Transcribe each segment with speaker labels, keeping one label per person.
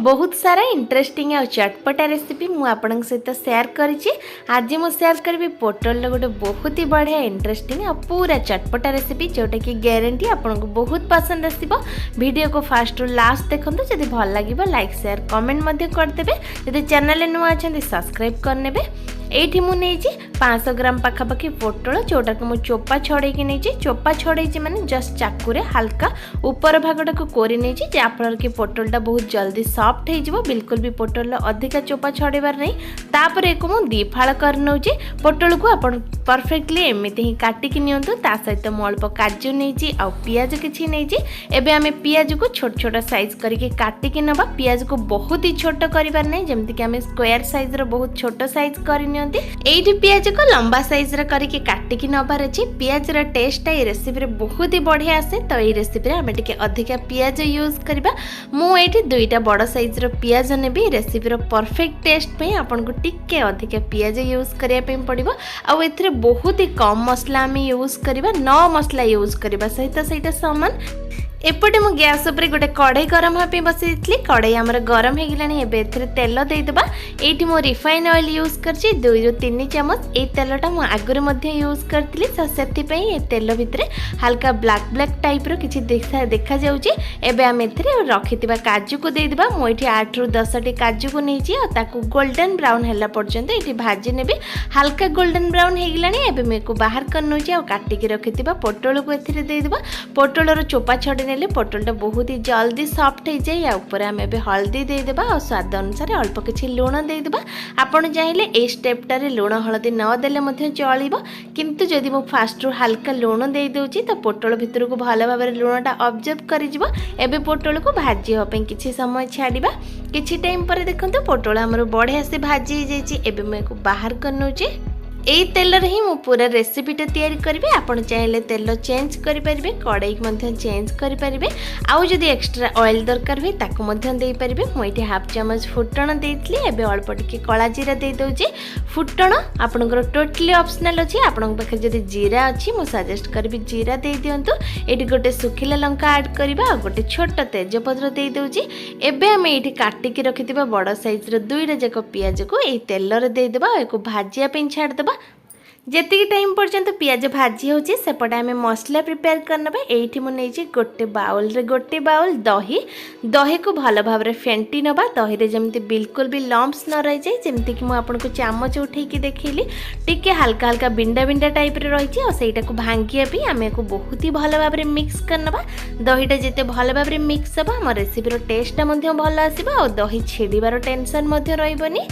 Speaker 1: बहुत सारा इंटरेस्टिंग आ चटपटा रेसिपी मु आपन सहित शेयर करिछि। आज मु शेयर करबी पोटल गोटे बहुत ही बढ़िया इंटरेस्टिंग आ पूरा चटपटा रेसिपी जोटा कि गारंटी आपन को बहुत पसंद आसीबो। वीडियो को फास्ट रु लास्ट देखंतु, जदि भल लागिबो लाइक शेयर कमेंट मध्ये कर देबे। जदि चैनल रे नुआ अछंती सब्सक्राइब कर नेबे। एठी मु नेछि 500 ग्राम पाखापाखि पोटल जोटा को मु चोपा छड़े कि नेछि। चोपा छड़े माने जस्ट चाकू रे हल्का ऊपर भागटा को कोरी नेछि, जे आपन के पोटलटा बहुत जल्दी सॉफ्ट हे जिवो। बिल्कुल भी पोटल अधिका चोपा छड़ेबार नहीं। तापर एको मु दी फाळ कर नउछि। पोटल को आपन परफेक्टली एमिति ही काटी कि नियंतु। ता सहित मु अल्प काजू नेछि आ पियाज किछि नेछि। एबे हमें पियाज को छोट छोट साइज करके काटी कि नबा। पियाज को बहुत ही छोट करिबार नहीं, जेमति कि हमें स्क्वायर साइज रो बहुत छोट साइज करि नियंती। एठी पियाज को लंबा साइज रे करके काटी कि नबार अछि। पियाज रो टेस्ट ए रेसिपी रे बहुत ही बढ़िया आसे। तो ए रेसिपी रे हमें टिके अधिका पियाज यूज करबा। मु एठी दुईटा बड़ साइज रो पियाज नेबी। रेसिपी रो परफेक्ट टेस्ट पे आपन को टिके अधिका पियाज यूज करिया पे पड़िबो। आ एथरे बहुत ही कम मसला हम यूज करबा, न मसला यूज करबा सहित सहित सामान। एपटे मु गैस ऊपर गोटे कढ़ई गरम होपे बसई दिली। कढ़ई हमर गरम हे गिलानी। एबे एथरे तेल देई देबा। एठी मु रिफाइन ऑयल यूज करछि 2 ରୁ 3 चम्मच। ए तेलटा मु आगरे मध्ये यूज करथिली, तो सेति पई ए तेल भितरे हल्का ब्लैक ब्लैक टाइप रो किछि देखा जाउछि। एबे हम एथरे रखितिबा काजू को देई देबा। मु एठी 8 ରୁ 10 टी काजू को नेछि आ ताकू गोल्डन ब्राउन हैला पर्यंत एठी भाजी नेबी। हल्का गोल्डन ब्राउन हे गिलानी। एबे मेको बाहर कर नउछि आ काटी के रखितिबा पोटल को एथरे देई देबा। पोटल रो चोपा छडे पोटलटा बहुत ही जल्दी सॉफ्ट हो जाए। ऊपर आम ए हल्दी देदेबा और स्वाद अनुसार अल्प किसी लुण देदेबा। आपड़ चाहिए ए स्टेप्टारे लुण हलदी नदेले चलो, किंतु जदि मु फास्ट रु हल्का लुण दे दूची तो पोटल भितर को भल भाव लुणटा ऑब्जर्व कर पोटल को भाजी होपे किसी समय छाड़ा। किसी टाइम पर देखो पोटल आमर बढ़िया से भाजी हो जाए। बाहर कर नौचे। एई तेल रे ही मु पूरा रेसिपीटा तैयारी करिवे। आपण चाहिले तेल चेंज करि परिबे, कढ़ई मध्ये चेंज करि परिबे। आउ जदि एक्स्ट्रा ऑयल दरकार होय ताको मध्ये देई परिबे। मु एठी हाफ चम्मच फुटण देइतली। एबे अल्प टिके कला जीरा देई दउची। फुटण आपनकर टोटली ऑप्शनल अछि। आपनक पाखे जदि जीरा अछि मु सजेस्ट करबी जीरा देई दियंतु। एठी गोटे सुखिला लंका ऐड करिबा आ गोटे छोट तेजपत्र देई दउची। एबे हम एठी काटी के रखितिबा बड़ साइज रो दुईटा जक पियाज को एई तेल रे देई देबा। एको भाजिया पे छाड़ देबा। जेतिकी टाइम पर्यंत पियाज भाजी होची सेपटे आम मसला प्रिपेयर करनबे। एठी मु नेछि गोटे बाउल रे गोटे बाउल दही को भल भाव रे फेंटी नबा। दही रे जेमति बिल्कुल भी लम्प्स न रहि जाय, जेमति कि मु आपन को चामच उठै कि देखैली टिके हल्का हल्का बिंडा बिंडा टाइप रे रहिछि। और सेटा को भांगिया भी आमे को बहुत ही भल भाव रे मिक्स करनबा। दहीटा जेते भल भाव रे मिक्स हबा हम रेसिपी रो टेस्टटा मध्ये भल आसीबा और दही छेडिबार टेंशन मध्ये रहइबनी।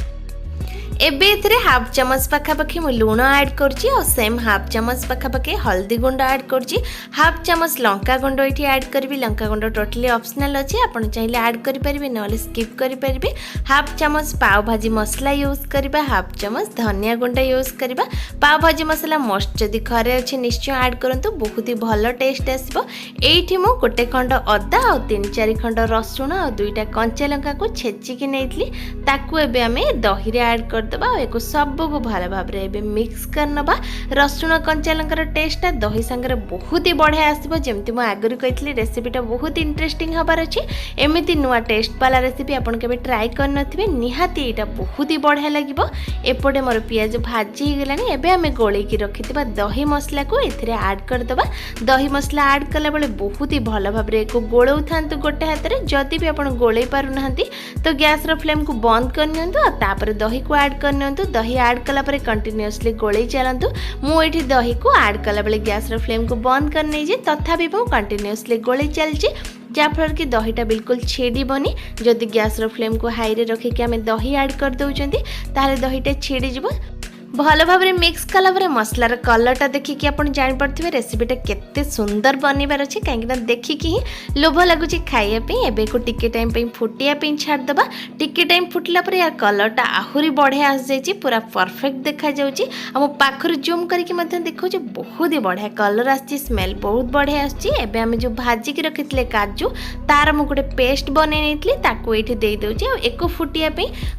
Speaker 1: एबे एथरे हाफ चम्मच पाखापाखि मु लुण ऐड करछि और सेम हाफ चम्मच पाखापाखि हल्दी गुंड ऐड करछि। हाफ चम्मच लंका गुंड एठी ऐड करबी। लंका गुंड टोटली ऑप्शनल अछि, आपण चाहिले ऐड करि परिबे नले स्किप करि परिबे। हाफ चम्मच पाव भाजी मसला यूज करबा। हाफ चम्मच धनिया गुंड यूज करबा। पाव भाजी मसला मस्ट जदि घरे अछि निश्चय ऐड करंतु, बहुत ही भलो टेस्ट आसीबो। एठी मु गोटे खंड अदा और 3-4 खंड रसुण और 2टा कंचा लंका को छेची कि नेइतली। ताकू एबे हमें दही रे ऐड कर दबा। एको सब को भल भाव रे एबे मिक्स करनबा। रसुण कंचा लंकार टेस्टटा दही संगे बहुत ही बढ़िया आसीबो। जेमति मु आगुरी कहितली रेसिपीटा बहुत इंटरेस्टिंग हबार अछि। एमिति नुआ टेस्ट वाला रेसिपी आपण केबे ट्राई कर नथिबे, निहाती एटा बहुत ही बढ़िया लागिबो। एपटे मोर पियाज भाजी हे गेलानी। एबे हमें गोळै की रखितबा दही मसला को एथिरे ऐड कर दबा। दही मसला ऐड कला बेले बहुत ही भल भाव रे एको गोळौ थांतु गोटे हाथ रे। जदि भी आपण गोळै पारु नहंती तो गैस रो फ्लेम को बंद कर नियंतु आ तापर दही को ऐड कर नियंतु। दही ऐड कला परे कंटिन्यूअसली गोळै चलंतु। मु एठी दही को ऐड कला बेले गैस रो फ्लेम को बंद कर नै जे, तथापि मु कंटिन्यूअसली गोळै चलची जाफर कि दहीटा बिल्कुल छेड़बनी। जदि गैस रो फ्लेम को हाई रे रखिक आम दही ऐड कर दउचंती ताले दहीटा छेड़ी जिवो। भल भाव मिक्स कला मसलार कलरटा देखिकी आप जापे रेसिपीटा केते सुंदर बनइबार अच्छे कहीं देखिकी ही लोभ लगुच खाइबा। एबे को टिके टाइम फुटिया छाड़दबा। टिके टाइम फुटला पर यार कलरटा आहुरी बढ़िया आसी पूरा परफेक्ट देखा जाउची। आ पाखर जूम करके देखो बहुत ही बढ़िया कलर आसी, स्मेल बहुत बढ़िया आसी। एबे आम जो भाजिकी रखिले काजू तार मु गोटे पेस्ट बनै नहीं ताकू ये दे दूचे। एक फुटिया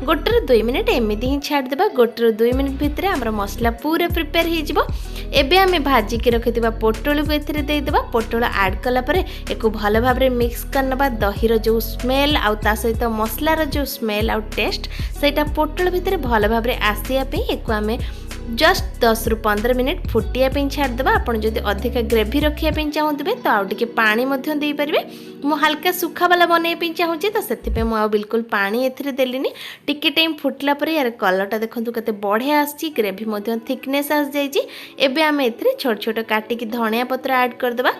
Speaker 1: गोटे 2 मिनिट एमती ही छाड़देबा। गोटे 2 मिनिट भितर भितर आमर मसला पूरा प्रिपेयर हो जिवो। एबे आमे भाजिकी रखिथिबा पोटल को एथिरे दे देबा। पोटल ऐड कला परे एको भलो भाबरे मिक्स करनबा। दहीर जो स्मेल आउ ता सहित मसलार जो स्मेल आउ टेस्ट सेटा पोटल भितर भलो भाबरे आसिया पे एको आमे जस्ट 10 रु 15 मिनिट फुटिया पे छाड़देबा। आपण जदि अधिक ग्रेवी रखिया पे चाहूथिबे तो आउ टिके पानी मध्य देई परिबे। मु हल्का सुखा वाला बनै पे चाहूची तो सेति पे मु बिल्कुल पानी एथिरे देलिनी। टिके टाइम फुटला पर यार कलरटा देखंतु कते बढ़िया आछि। ग्रेवी मध्य थिकनेस आस जाइछि। एबे आमे एथिरे छोट छोट काटी की धनिया पत्र ऐड कर देबा।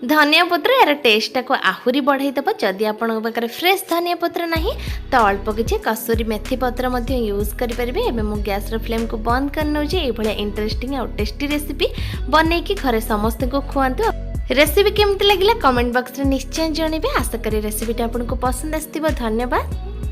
Speaker 1: धनिया पत्र यार टेस्टा को आहुरी बढ़ाई देव। जदि आपण पाखे फ्रेश धनिया पत्र नहीं तो अल्प किसी कसूरी मेथी पत्र यूज करेंगे। एवं मु गैस फ्लेम को बंद कर नौ। ये इंटरेस्टिंग और टेस्टी रेसिपी बनई कि घरे समस्त को खुआंतु। रेसिपी केमती लगिला कमेंट बॉक्स रे निश्चय जनइबे। आशा करी रेसिपीटा आपको पसंद आसथिबो। धन्यवाद।